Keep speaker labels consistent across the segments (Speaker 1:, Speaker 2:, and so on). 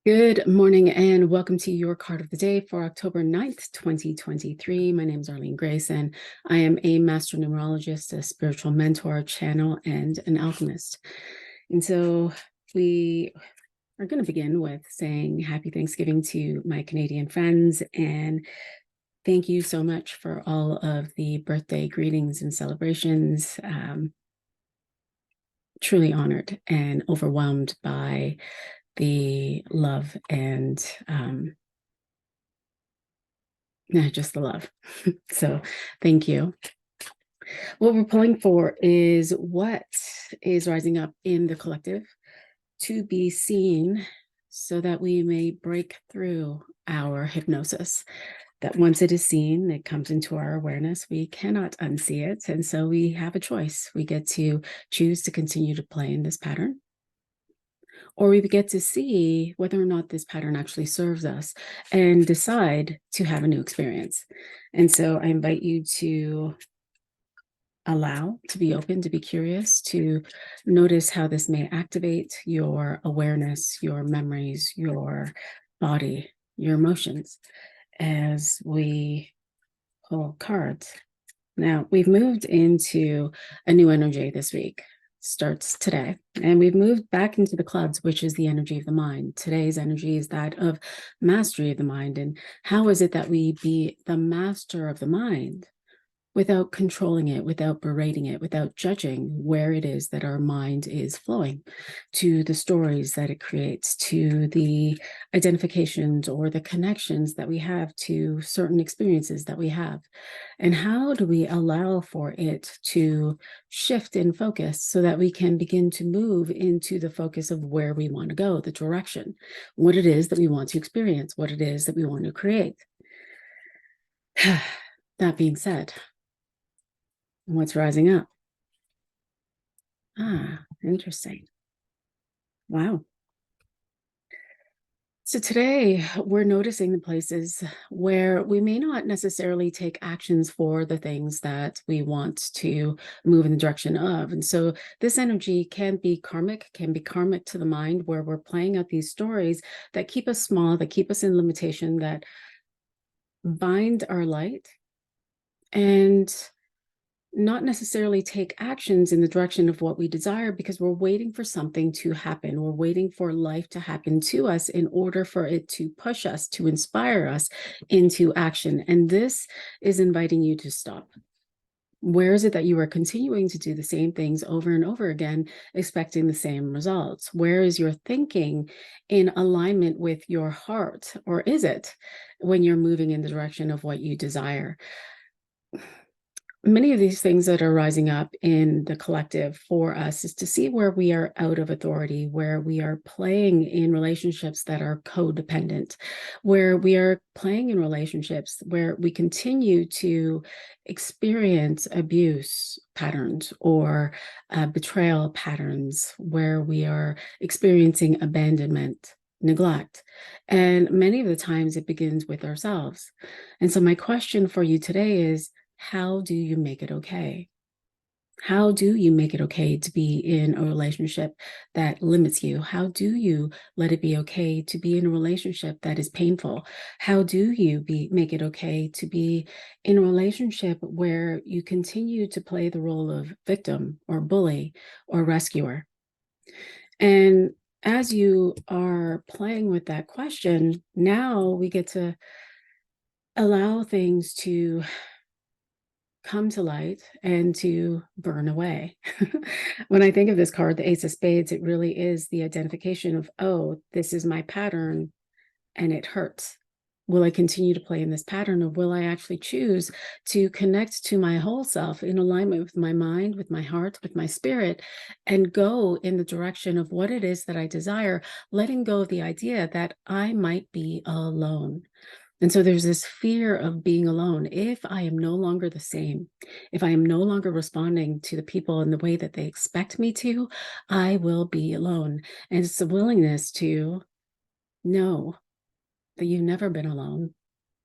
Speaker 1: Good morning and welcome to your card of the day for October 9th, 2023. My name is Arlene Grace and I am a master numerologist, a spiritual mentor, channel, and an alchemist. And so we are going to begin with saying happy Thanksgiving to my Canadian friends, and thank you so much for all of the birthday greetings and celebrations. Truly honored and overwhelmed by the love and just the love. So thank you. What we're pulling for is what is rising up in the collective to be seen so that we may break through our hypnosis. That once it is seen, it comes into our awareness. We cannot unsee it. And so we have a choice. We get to choose to continue to play in this pattern, or we get to see whether or not this pattern actually serves us and decide to have a new experience. And so I invite you to allow, to be open, to be curious, to notice how this may activate your awareness, your memories, your body, your emotions as we pull cards. Now, we've moved into a new energy this week. Starts today, and we've moved back into the clubs, which is the energy of the mind. Today's energy is that of mastery of the mind. And how is it that we be the master of the mind without controlling it, without berating it, without judging where it is that our mind is flowing, to the stories that it creates, to the identifications or the connections that we have to certain experiences that we have? And how do we allow for it to shift in focus so that we can begin to move into the focus of where we want to go, the direction, what it is that we want to experience, what it is that we want to create? That being said, what's rising up? Interesting. Wow. So today we're noticing the places where we may not necessarily take actions for the things that we want to move in the direction of. And so this energy can be karmic to the mind, where we're playing out these stories that keep us small, that keep us in limitation, that bind our light, and not necessarily take actions in the direction of what we desire, because we're waiting for something to happen. We're waiting for life to happen to us in order for it to push us, to inspire us into action. And this is inviting you to stop. Where is it that you are continuing to do the same things over and over again, expecting the same results? Where is your thinking in alignment with your heart? Or is it when you're moving in the direction of what you desire? Many of these things that are rising up in the collective for us is to see where we are out of authority, where we are playing in relationships that are codependent, where we are playing in relationships where we continue to experience abuse patterns or betrayal patterns, where we are experiencing abandonment, neglect. And many of the times it begins with ourselves. And so my question for you today is, how do you make it okay? How do you make it okay to be in a relationship that limits you? How do you let it be okay to be in a relationship that is painful? How do you make it okay to be in a relationship where you continue to play the role of victim or bully or rescuer? And as you are playing with that question, now we get to allow things to come to light and to burn away. When I think of this card, the Ace of Spades, it really is the identification of, oh, this is my pattern and it hurts. Will I continue to play in this pattern, or will I actually choose to connect to my whole self in alignment with my mind, with my heart, with my spirit, and go in the direction of what it is that I desire, letting go of the idea that I might be alone? And so there's this fear of being alone. If I am no longer the same, if I am no longer responding to the people in the way that they expect me to, I will be alone. And it's a willingness to know that you've never been alone,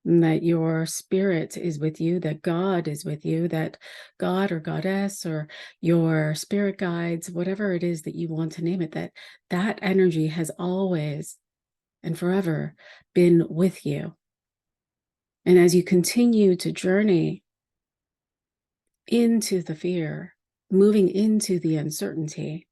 Speaker 1: and that your spirit is with you, that God is with you, that God or goddess or your spirit guides, whatever it is that you want to name it, that that energy has always and forever been with you. And as you continue to journey into the fear, moving into the uncertainty,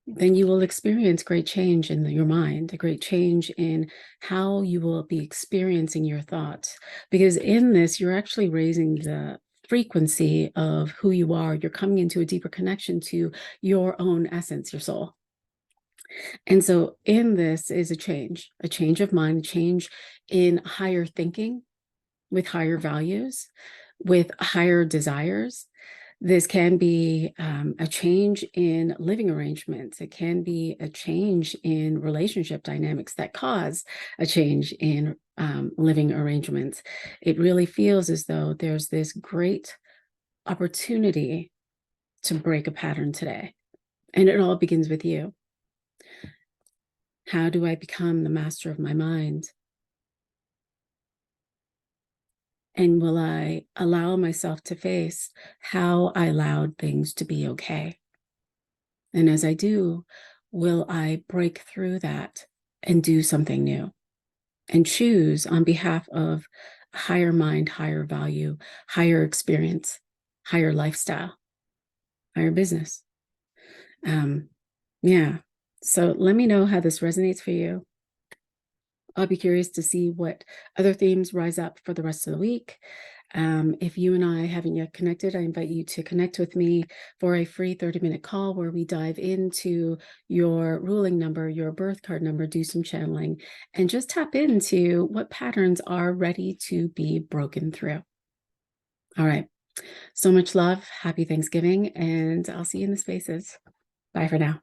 Speaker 1: then you will experience great change in your mind, a great change in how you will be experiencing your thoughts. Because in this, you're actually raising the frequency of who you are. You're coming into a deeper connection to your own essence, your soul. And so in this is a change of mind, a change in higher thinking, with higher values, with higher desires. This can be a change in living arrangements. It can be a change in relationship dynamics that cause a change in living arrangements. It really feels as though there's this great opportunity to break a pattern today. And it all begins with you. How do I become the master of my mind? And will I allow myself to face how I allowed things to be okay? And as I do, will I break through that and do something new and choose on behalf of higher mind, higher value, higher experience, higher lifestyle, higher business? Yeah. So let me know how this resonates for you. I'll be curious to see what other themes rise up for the rest of the week. If you and I haven't yet connected, I invite you to connect with me for a free 30-minute call where we dive into your ruling number, your birth card number, do some channeling, and just tap into what patterns are ready to be broken through. All right. So much love. Happy Thanksgiving, and I'll see you in the spaces. Bye for now.